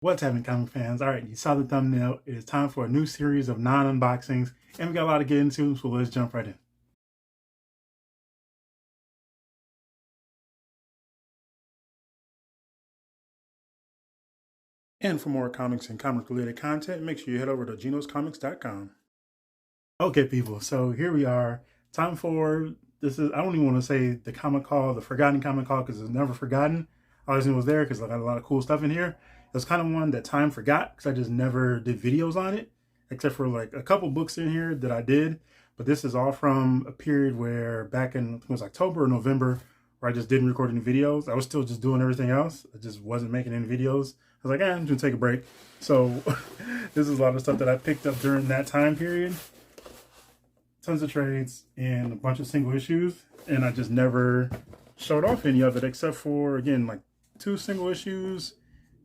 What's happening, comic fans? All right, you saw the thumbnail. It is time for a new series of non-unboxings, and we got a lot to get into, so let's jump right in. And for more comics and comic-related content, make sure you head over to genoscomics.com. Okay, people, so here we are. Time for, this is, I don't even want to say the comic call, the forgotten comic call, because it's never forgotten. I always knew it was there because I got a lot of cool stuff in here. It was kind of one that time forgot because I just never did videos on it, except for like a couple books in here that I did. But this is all from a period where back in, I think it was October or November, where I just didn't record any videos. I was still just doing everything else. I just wasn't making any videos. I was like, I'm just gonna take a break. So this is a lot of stuff that I picked up during that time period. Tons of trades and a bunch of single issues, and I just never showed off any of it except for, again, like 2 single issues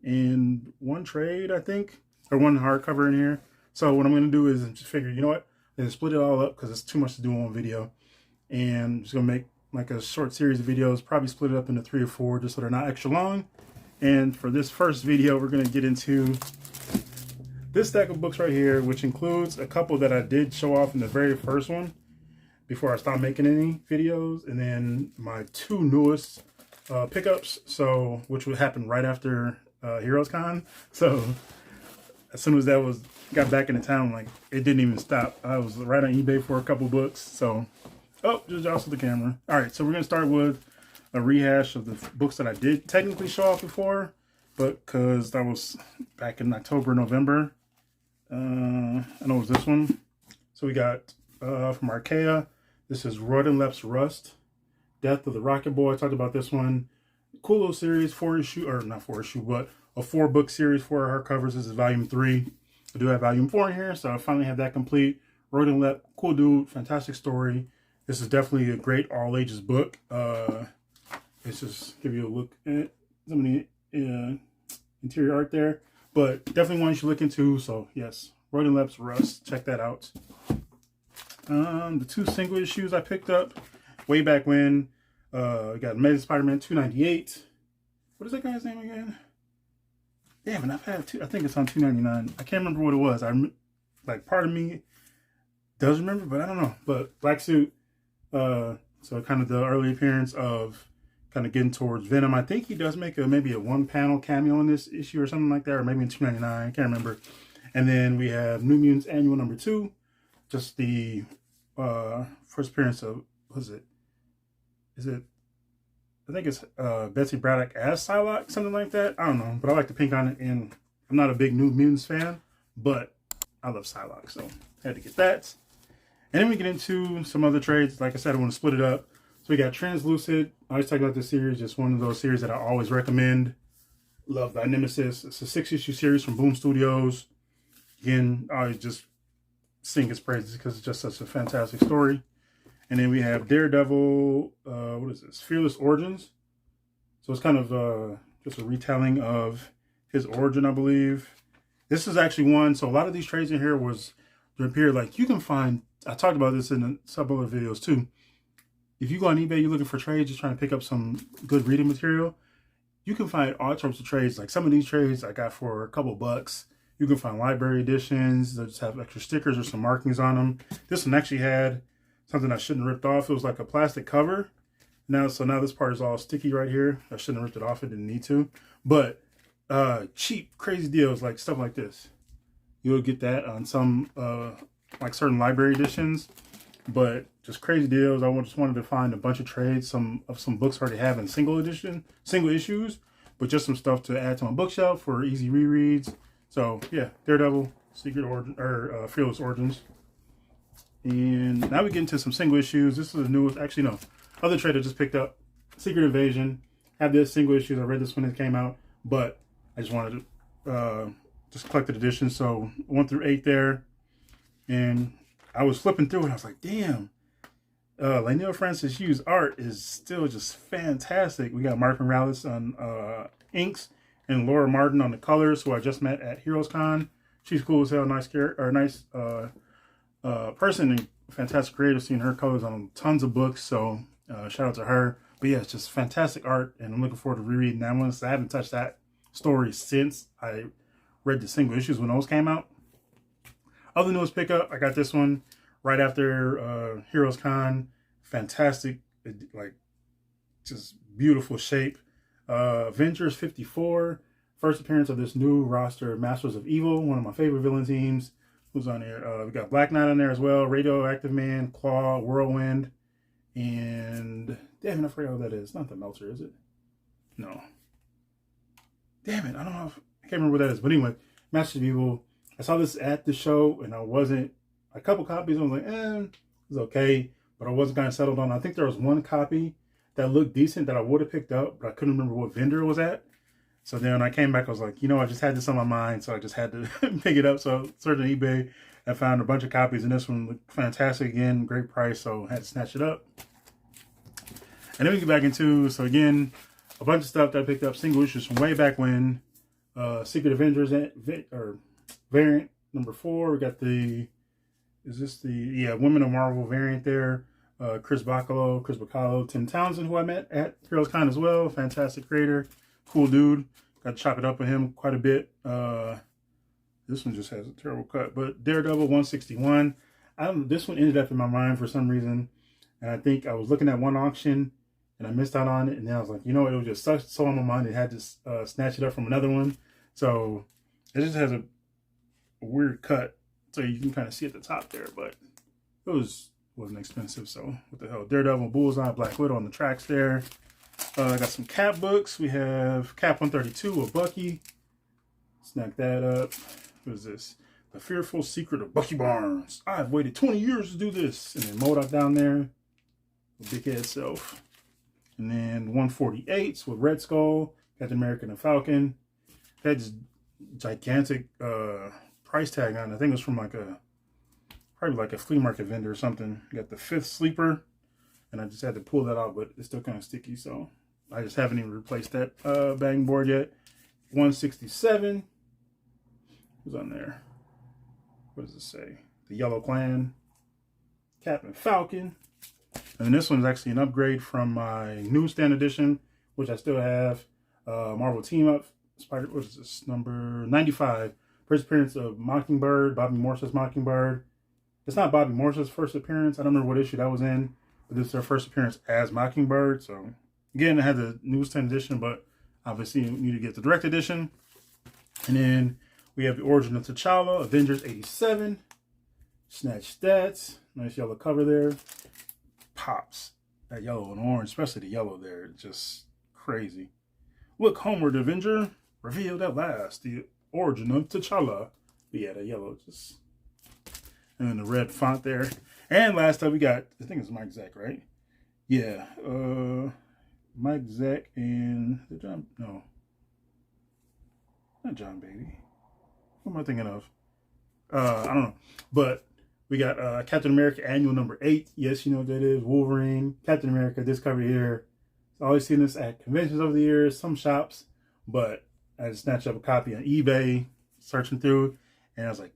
and 1 trade, I think, or 1 hardcover in here. So what I'm going to do is just figure, you know what, I'm going to split it all up because it's too much to do on one video, and I'm just going to make like a short series of videos, probably split it up into 3 or 4 just so they're not extra long. And for this first video, we're going to get into this stack of books right here, which includes a couple that I did show off in the very first one before I stopped making any videos, and then my 2 newest pickups, so which would happen right after Heroes Con. So as soon as that got back into town, like, it didn't even stop. I was right on eBay for a couple books. So, oh, just jostled the camera. All right, so we're gonna start with a rehash of the books that I did technically show off before, but because that was back in October, November. I know it was this one. So we got from Archaea, this is Rodenlep's Rust, Death of the Rocket Boy. I talked about this one. Cool little series, 4-issue, or not 4-issue, but a 4-book series, 4 hardcovers. This is volume 3. I do have volume 4 in here, so I finally have that complete. Rodenlep, cool dude, fantastic story. This is definitely a great all ages book. Let's just give you a look at some of the interior art there. But definitely one you should look into. So yes, Rodenlep's Rust. Check that out. The 2 single issues I picked up way back when. We got Amazing Spider-Man 298. What is that guy's name again? Damn, and I've had 2. I think it's on 299. I can't remember what it was. Like, part of me does remember, but I don't know. But Black Suit. So kind of the early appearance of kind of getting towards Venom. I think he does make maybe a 1-panel cameo in this issue or something like that, or maybe in 299. I can't remember. And then we have New Mutants Annual number 2, just the first appearance of, what is it? I think it's Betsy Braddock as Psylocke, something like that. I don't know, but I like the pink on it, and I'm not a big New Mutants fan, but I love Psylocke, so I had to get that. And then we get into some other trades. Like I said, I want to split it up. So we got Translucid. I always talk about this series. It's one of those series that I always recommend. Love Thy Nemesis. It's a 6-issue series from Boom Studios. Again, I always just sing its praises because it's just such a fantastic story. And then we have Daredevil, what is this? Fearless Origins. So it's kind of just a retelling of his origin, I believe. This is actually one, so a lot of these trades in here was during a period, like, you can find, I talked about this in some other videos too. If you go on eBay, you're looking for trades, just trying to pick up some good reading material, you can find all sorts of trades. Like, some of these trades I got for a couple bucks. You can find library editions that just have extra stickers or some markings on them. This one actually had something I shouldn't have ripped off. It was like a plastic cover. So now this part is all sticky right here. I shouldn't have ripped it off. I didn't need to. But cheap, crazy deals, like stuff like this. You'll get that on some like certain library editions. But just crazy deals. I just wanted to find a bunch of trades, some books I already have in single issues, but just some stuff to add to my bookshelf for easy rereads. So yeah, Daredevil, Secret Origin, or Fearless Origins. And now we get into some single issues. This is the newest, actually no, other trade I just picked up. Secret Invasion. I have this single issues. I read this when it came out, but I just wanted to just collected edition. So 1 through 8 there, and I was flipping through it. I was like, damn, Leinil Francis Yu's art is still just fantastic. We got Mark Morales on inks and Laura Martin on the colors, who I just met at Heroes Con. She's cool as hell, nice person, and fantastic creator. Seeing her colors on tons of books, so shout out to her. But yeah, it's just fantastic art, and I'm looking forward to rereading that one. So I haven't touched that story since I read the single issues when those came out. Other newest pickup, I got this one right after Heroes Con. Fantastic, like just beautiful shape. Avengers 54, first appearance of this new roster, Masters of Evil, one of my favorite villain teams. Who's on there? We got Black Knight on there as well, Radioactive Man, Claw, Whirlwind, and damn it, I forgot what that is. Not the Melter, is it? No. Damn it, I don't know. I can't remember what that is. But anyway, Masters of Evil. I saw this at the show, and I wasn't. A couple copies, I was like, it's okay, but I wasn't kind of settled on. I think there was one copy that looked decent that I would have picked up, but I couldn't remember what vendor it was at. So then I came back, I was like, you know, I just had this on my mind, so I just had to pick it up. So I searched on eBay and found a bunch of copies, and this one looked fantastic again, great price, so I had to snatch it up. And then we get back into, so again, a bunch of stuff that I picked up, single issues from way back when. Secret Avengers or variant number 4. We got the, is this the, yeah, Women of Marvel variant there. Chris Bacalo, Tim Townsend, who I met at Heroes Con as well. Fantastic creator. Cool dude. Got to chop it up with him quite a bit. This one just has a terrible cut. But Daredevil 161. This one ended up in my mind for some reason. And I think I was looking at one auction and I missed out on it. And then I was like, you know what? It was just so on my mind. It had to snatch it up from another one. So it just has a weird cut. So you can kind of see at the top there. But it wasn't expensive. So what the hell? Daredevil, Bullseye, Black Widow on the tracks there. I got some Cap books. We have Cap 132 of Bucky. Snack that up. What is this? The Fearful Secret of Bucky Barnes. I've waited 20 years to do this. And then MODOK down there. The big head self. And then 148s with Red Skull, Captain America and Falcon. Had this gigantic price tag on it. I think it was from probably like a flea market vendor or something. You got the 5th Sleeper. And I just had to pull that out, but it's still kind of sticky, so I just haven't even replaced that bang board yet. 167. Who's on there? What does it say? The Yellow Clan. Captain Falcon. And this one's actually an upgrade from my newsstand edition, which I still have. Marvel Team Up. What is this? Number 95. First appearance of Mockingbird. Bobby Morse's Mockingbird. It's not Bobby Morse's first appearance. I don't remember what issue that was in. But this is their first appearance as Mockingbird. So, again, I had the newsstand edition, but obviously you need to get the direct edition. And then we have the Origin of T'Challa, Avengers 87. Snatch stats. Nice yellow cover there. Pops. That yellow and orange, especially the yellow there. Just crazy. Look, Homeward Avenger. Revealed at last. The Origin of T'Challa. But yeah, that yellow just... And then the red font there. And last up we got, I think it's Mike Zeck, right? Yeah. Mike Zeck and John, no. Not John Beatty. What am I thinking of? I don't know. But we got Captain America Annual number 8. Yes, you know what that is. Wolverine. Captain America, this cover here. I've always seen this at conventions over the years, some shops. But I just snatched up a copy on eBay, searching through. And I was like,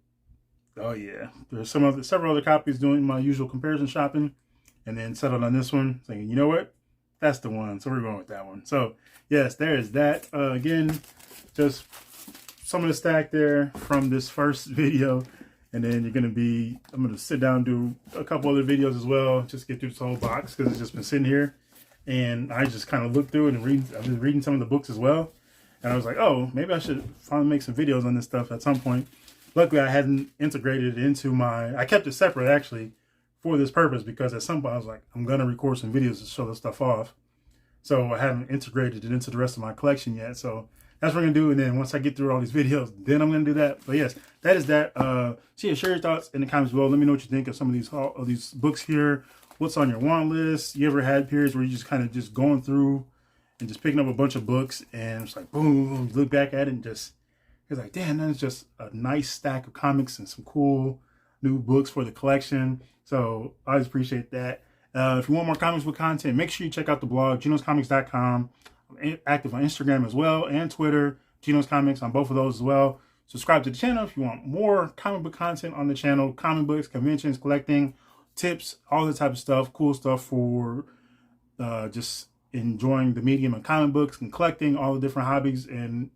oh yeah, there's several other copies doing my usual comparison shopping, and then settled on this one, saying, you know what, that's the one. So we're going with that one. So yes, there is that. Again, just some of the stack there from this first video, and then I'm gonna sit down and do a couple other videos as well, just get through this whole box because it's just been sitting here, and I just kind of looked through it and I've been reading some of the books as well, and I was like, oh, maybe I should finally make some videos on this stuff at some point. Luckily, I hadn't integrated it into I kept it separate, actually, for this purpose, because at some point I was like, I'm going to record some videos to show this stuff off. So I haven't integrated it into the rest of my collection yet. So that's what I'm going to do. And then once I get through all these videos, then I'm going to do that. But yes, that is that. So yeah, share your thoughts in the comments below. Let me know what you think of some of these books here. What's on your want list? You ever had periods where you just kind of just going through and just picking up a bunch of books and it's like, boom, look back at it and just... It's like, damn, that's just a nice stack of comics and some cool new books for the collection. So I always appreciate that. If you want more comics book content, make sure you check out the blog, genoscomics.com. I'm active on Instagram as well and Twitter, Geno's Comics on both of those as well. Subscribe to the channel if you want more comic book content on the channel, comic books, conventions, collecting, tips, all the type of stuff, cool stuff for just enjoying the medium of comic books and collecting, all the different hobbies and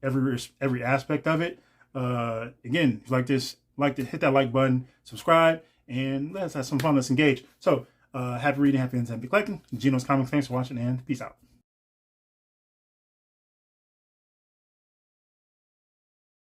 every aspect of it. Again, if you like this, hit that like button, subscribe, and let's have some fun. Let's engage. So happy reading, happy intent, happy collecting. Geno's Comics, thanks for watching, and peace out.